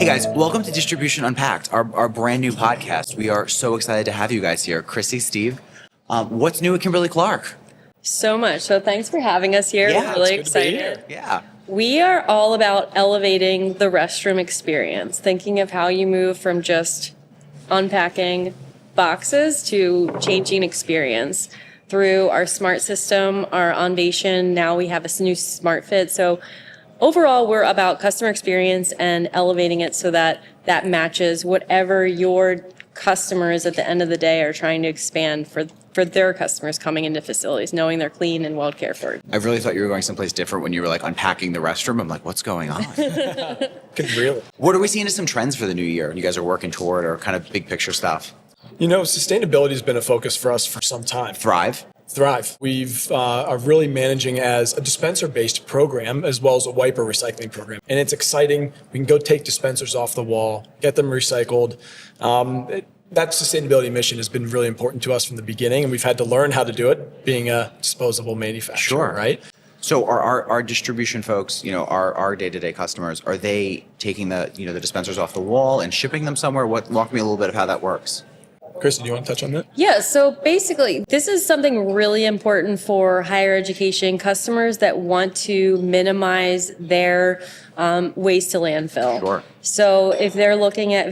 guys, welcome to Distribution Unpacked, our brand new podcast. We are so excited to have you guys here. Chrissy, Steve, what's new at Kimberly Clark? So much. So thanks for having us here. Yeah, We're really it's good to be excited. here. Yeah. We are all about elevating the restroom experience, thinking of how you move from just unpacking boxes to changing experience through our smart system, our Onvation. Now we have a new smart fit. So overall, we're about customer experience and elevating it so that that matches whatever your customers at the end of the day are trying to expand for their customers coming into facilities, knowing they're clean and well cared for. I really thought you were going someplace different when you were like unpacking the restroom. I'm like, what's going on? Really? What are we seeing as some trends for the new year you guys are working toward, or kind of big picture stuff? You know, sustainability has been a focus for us for some time. Thrive? We've are really managing as a dispenser-based program as well as a wiper recycling program. And it's exciting. We can go take dispensers off the wall, get them recycled. That sustainability mission has been really important to us from the beginning, and we've had to learn how to do it being a disposable manufacturer, right? So our distribution folks, our day-to-day customers, are they taking the dispensers off the wall and shipping them somewhere? Walk me a little bit of how that works. Chrissy, do you want to touch on that? Yeah, so basically, this is something really important for higher education customers that want to minimize their waste to landfill. Sure. So if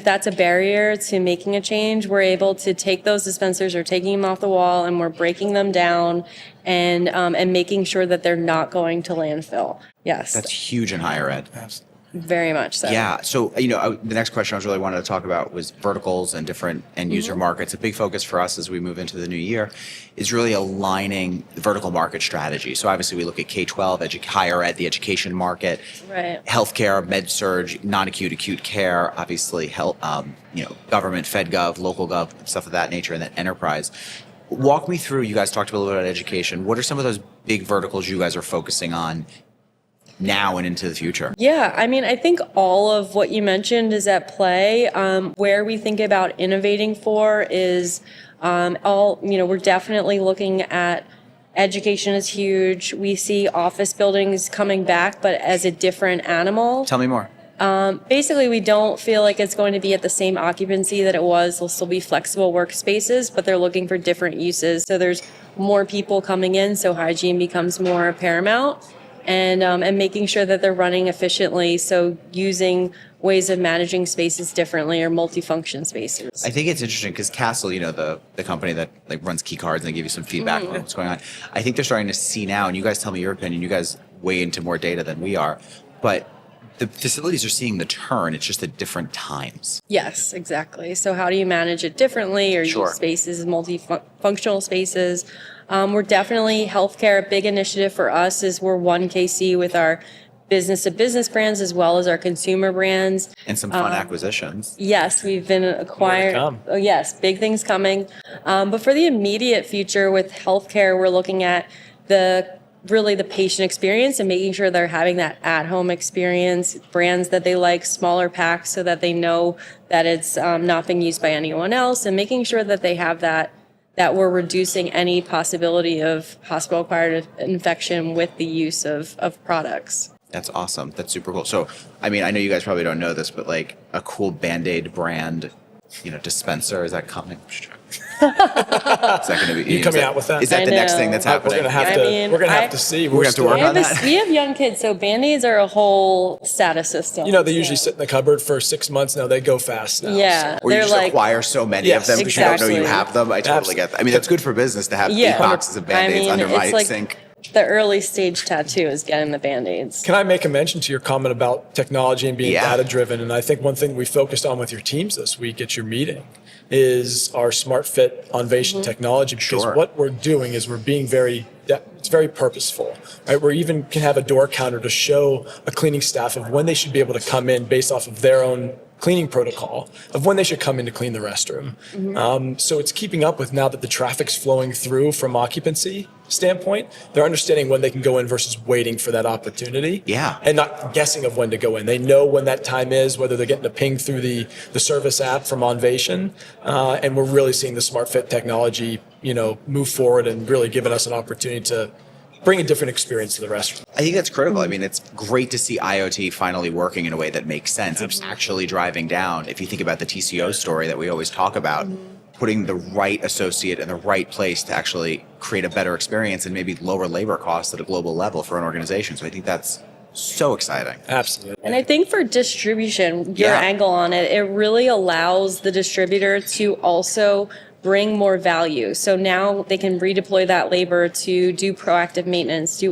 that's a barrier to making a change, we're able to take those dispensers or taking them off the wall, and we're breaking them down and making sure that they're not going to landfill. Yes. That's huge in higher ed. Absolutely. Very much so. Yeah. So, the next question I was really wanted to talk about was verticals and different end user markets. A big focus for us as we move into the new year is really aligning the vertical market strategy. So obviously we look at K-12, higher ed, the education market, Right. healthcare, med surg, non-acute, acute care, obviously health, government, Fed Gov, local Gov, stuff of that nature, and then enterprise. Walk me through, you guys talked a little bit about education. What are some of those big verticals you guys are focusing on now and into the future? Yeah, I mean, I think all of what you mentioned is at play. Where we think about innovating for is we're definitely looking at education is huge. We see office buildings coming back, but as a different animal. Tell me more. Basically, we don't feel like it's going to be at the same occupancy that it was. There'll still be flexible workspaces, but they're looking for different uses. So there's more people coming in, so hygiene becomes more paramount. And making sure that they're running efficiently, so using ways of managing spaces differently or multifunction spaces. I think it's interesting because Castle, the company that runs key cards and they give you some feedback on what's going on. I think they're starting to see now, and you guys tell me your opinion, you guys weigh into more data than we are, but the facilities are seeing the turn, it's just at different times. Yes, exactly. So how do you manage it differently or Sure. use spaces, multifunctional spaces? We're definitely healthcare. A big initiative for us is we're one KC with our business-to-business brands as well as our consumer brands. And some fun acquisitions. Yes, we've been acquired. come. Oh, yes, big things coming. But for the immediate future with healthcare, we're looking at the patient experience and making sure they're having that at-home experience, brands that they like, smaller packs so that they know that it's not being used by anyone else, and making sure that they have that we're reducing any possibility of hospital-acquired infection with the use of products. That's awesome. That's super cool. So, I know you guys probably don't know this, but a cool Band-Aid brand, dispenser, is that coming? Is that going to be? You coming out with that? Is that I the next know. thing that's happening? We're gonna have to see. We're gonna have to work on that. We have young kids, so Band-Aids are a whole status system. They usually sit in the cupboard for 6 months now. They go fast now. Yeah. Or you They're just like, acquire so many Yes, of them because you don't know you exactly. have them. I totally get that. That's good for business to have 8 boxes of Band-Aids under my it's like sink. the early stage tattoo is getting the Band-Aids. Can I make a mention to your comment about technology and being Yeah. data-driven? And I think one thing we focused on with your teams this week at your meeting is our smart fit Onvation technology, because Sure. what we're doing is we're being it's very purposeful, right? We even can have a door counter to show a cleaning staff of when they should be able to come in based off of their own cleaning protocol of when they should come in to clean the restroom. So it's keeping up with now that the traffic's flowing through from occupancy standpoint. They're understanding when they can go in versus waiting for that opportunity. Yeah. And not guessing of when to go in. They know when that time is, whether they're getting a ping through the service app from Onvation. And we're really seeing the smart fit technology, move forward and really giving us an opportunity to bring a different experience to the restaurant. I think that's critical. I mean, it's great to see IoT finally working in a way that makes sense. It's actually driving down. If you think about the TCO story that we always talk about, putting the right associate in the right place to actually create a better experience and maybe lower labor costs at a global level for an organization. So I think that's so exciting. Absolutely. And I think for distribution, your Yeah. angle on it, it really allows the distributor to also bring more value. So now they can redeploy that labor to do proactive maintenance,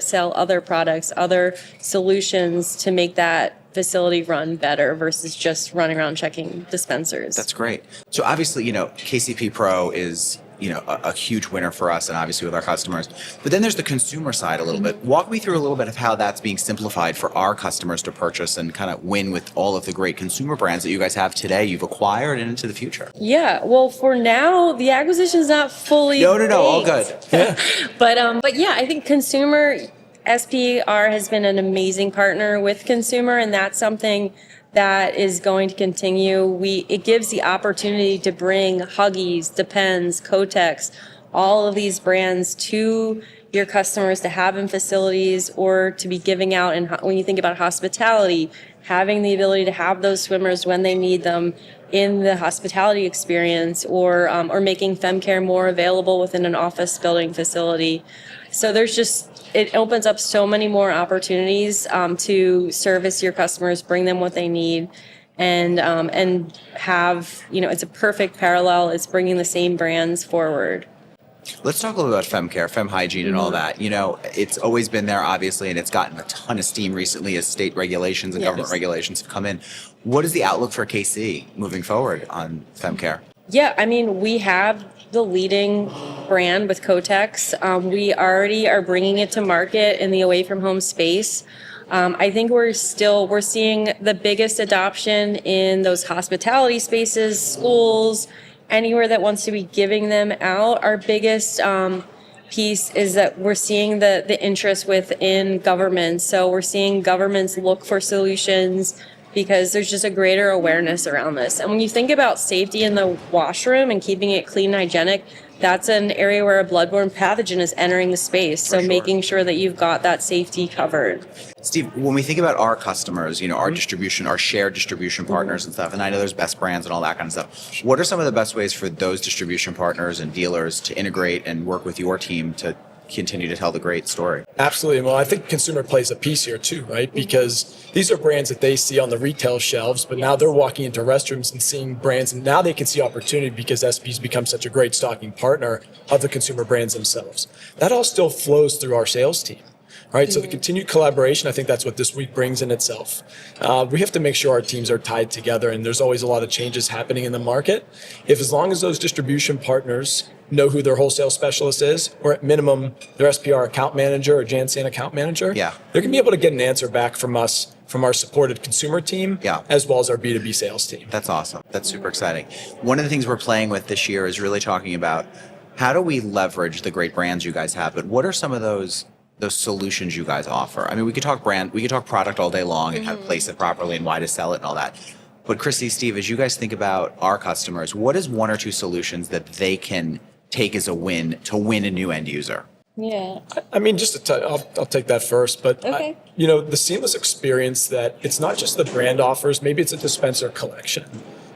sell other products, other solutions to make that facility run better versus just running around checking dispensers. That's great. So obviously, KCP Pro is, a huge winner for us and obviously with our customers. But then there's the consumer side a little bit. Walk me through a little bit of how that's being simplified for our customers to purchase and kind of win with all of the great consumer brands that you guys have today, you've acquired and into the future. Yeah, well, for now, the acquisition's not fully No, all baked. good. But yeah, I think consumer SPR has been an amazing partner with consumer, and that's something that is going to continue. It gives the opportunity to bring Huggies, Depends, Kotex, all of these brands to your customers to have in facilities or to be giving out. And when you think about hospitality, having the ability to have those swimmers when they need them in the hospitality experience, or making FemCare more available within an office building facility. So it opens up so many more opportunities to service your customers, bring them what they need, and have, it's a perfect parallel. It's bringing the same brands forward. Let's talk a little about FemCare, Fem Hygiene and all that. It's always been there, obviously, and it's gotten a ton of steam recently as state regulations and government regulations have come in. What is the outlook for KC moving forward on FemCare? Yeah, I mean, we have the leading brand with Kotex. We already are bringing it to market in the away from home space. I think we're seeing the biggest adoption in those hospitality spaces, schools, anywhere that wants to be giving them out. Our biggest piece is that we're seeing the interest within governments. So we're seeing governments look for solutions because there's just a greater awareness around this. And when you think about safety in the washroom and keeping it clean and hygienic, that's an area where a bloodborne pathogen is entering the space. So making sure that you've got that safety covered. Steve, when we think about our customers, our distribution, our shared distribution partners and stuff, and I know there's best brands and all that kind of stuff, what are some of the best ways for those distribution partners and dealers to integrate and work with your team to continue to tell the great story? Absolutely. Well, I think consumer plays a piece here too, right? Because these are brands that they see on the retail shelves, but now they're walking into restrooms and seeing brands, and now they can see opportunity because SP's become such a great stocking partner of the consumer brands themselves. That all still flows through our sales team. Right, so the continued collaboration, I think that's what this week brings in itself. We have to make sure our teams are tied together, and there's always a lot of changes happening in the market. As long as those distribution partners know who their wholesale specialist is, or at minimum their SPR account manager or Janssen account manager, they're going to be able to get an answer back from us, from our supported consumer team, as well as our B2B sales team. That's awesome. That's super exciting. One of the things we're playing with this year is really talking about how do we leverage the great brands you guys have, but what are some of those solutions you guys offer? I mean, we could talk product all day long and how to place it properly and why to sell it and all that. But Chrissy, Steve, as you guys think about our customers, what is one or two solutions that they can take as a win to win a new end user? Yeah. I mean, I'll take that first, but okay. The seamless experience that it's not just the brand offers, maybe it's a dispenser collection.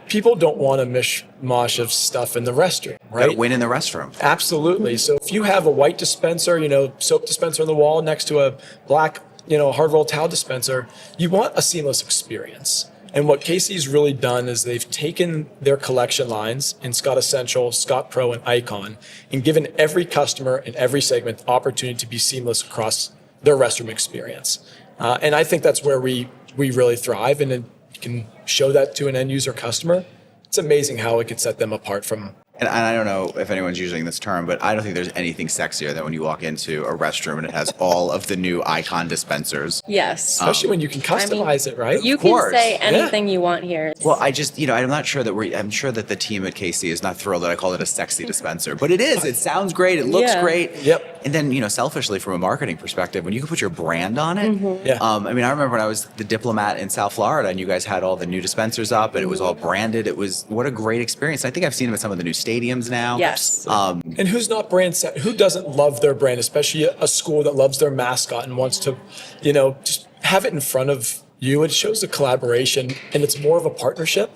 People don't want a mishmash of stuff in the restroom, right? Gotta win in the restroom. Absolutely. So if you have a white dispenser, soap dispenser on the wall next to a black, hard roll towel dispenser, you want a seamless experience. And what Casey's really done is they've taken their collection lines in Scott Essential, Scott Pro, and Icon, and given every customer in every segment the opportunity to be seamless across their restroom experience. And I think that's where we really thrive. And then you can show that to an end user customer. It's amazing how it could set them apart from. And I don't know if anyone's using this term, but I don't think there's anything sexier than when you walk into a restroom and it has all of the new Icon dispensers. Yes. Especially when you can customize it, right? You can say anything you want here. Well, I'm not sure that I'm sure that the team at KC is not thrilled that I call it a sexy dispenser, but it is. It sounds great. It looks great. Yep. And then, selfishly from a marketing perspective, when you can put your brand on it, Yeah. I remember when I was the diplomat in South Florida and you guys had all the new dispensers up and it was all branded. It was, what a great experience. I think I've seen them at some of the new stadiums now. Yes. And who's not brand set? Who doesn't love their brand, especially a school that loves their mascot and wants to, just have it in front of you? It shows a collaboration, and it's more of a partnership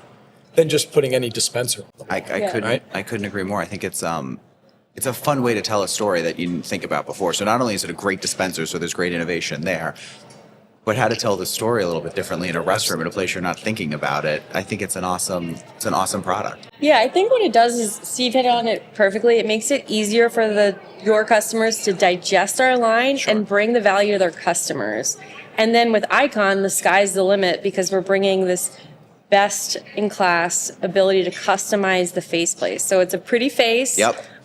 than just putting any dispenser. I couldn't agree more. I think it's a fun way to tell a story that you didn't think about before. So not only is it a great dispenser, so there's great innovation there, but how to tell the story a little bit differently in a restroom, in a place you're not thinking about it. I think it's an awesome product. Yeah, I think what it does is, Steve hit on it perfectly. It makes it easier for your customers to digest our line and bring the value to their customers. And then with Icon, the sky's the limit because we're bringing this best-in-class ability to customize the faceplate. So it's a pretty face,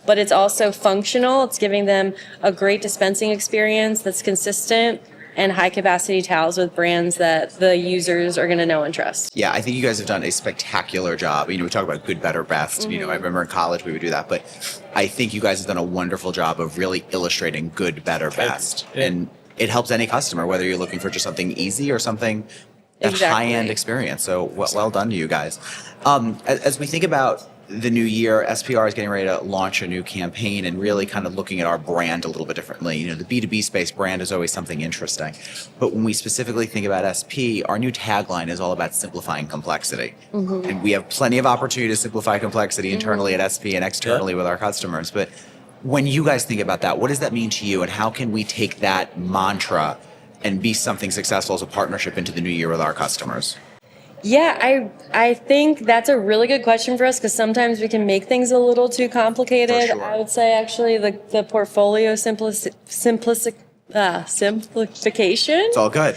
but it's also functional. It's giving them a great dispensing experience that's consistent, and high-capacity towels with brands that the users are going to know and trust. Yeah, I think you guys have done a spectacular job. We talk about good, better, best. I remember in college we would do that, but I think you guys have done a wonderful job of really illustrating good, better, best. Yeah. And it helps any customer, whether you're looking for just something easy or something that high-end experience. So well done to you guys. As we think about the new year, SPR is getting ready to launch a new campaign and really kind of looking at our brand a little bit differently. The B2B space brand is always something interesting. But when we specifically think about SP, our new tagline is all about simplifying complexity. And we have plenty of opportunity to simplify complexity internally at SP and externally with our customers. But when you guys think about that, what does that mean to you? And how can we take that mantra and be something successful as a partnership into the new year with our customers? Yeah, I think that's a really good question for us because sometimes we can make things a little too complicated. For sure. I would say actually the portfolio simplification. It's all good.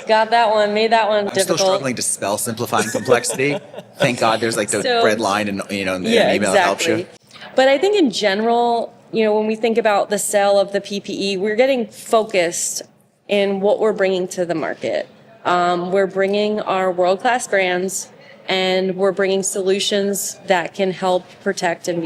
Got that one, made that one I'm difficult. still struggling to spell simplifying complexity. Thank God there's like the red line and in the email that helps you. But I think in general, when we think about the sale of the PPE, we're getting focused in what we're bringing to the market. We're bringing our world-class brands, and we're bringing solutions that can help protect and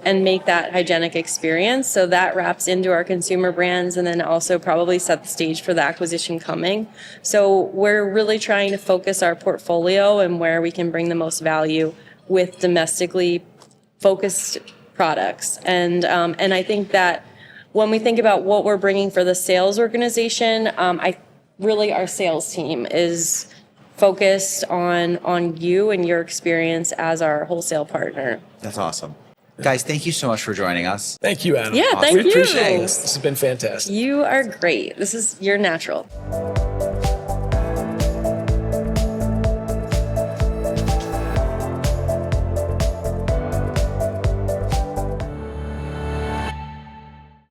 make that hygienic experience. So that wraps into our consumer brands, and then also probably set the stage for the acquisition coming. So we're really trying to focus our portfolio and where we can bring the most value with domestically focused products. And I think that when we think about what we're bringing for the sales organization, our sales team is focused on you and your experience as our wholesale partner. That's awesome. Guys, thank you so much for joining us. Thank you, Adam. Yeah, thank We appreciate you. this. This has been fantastic. You are great. You're natural.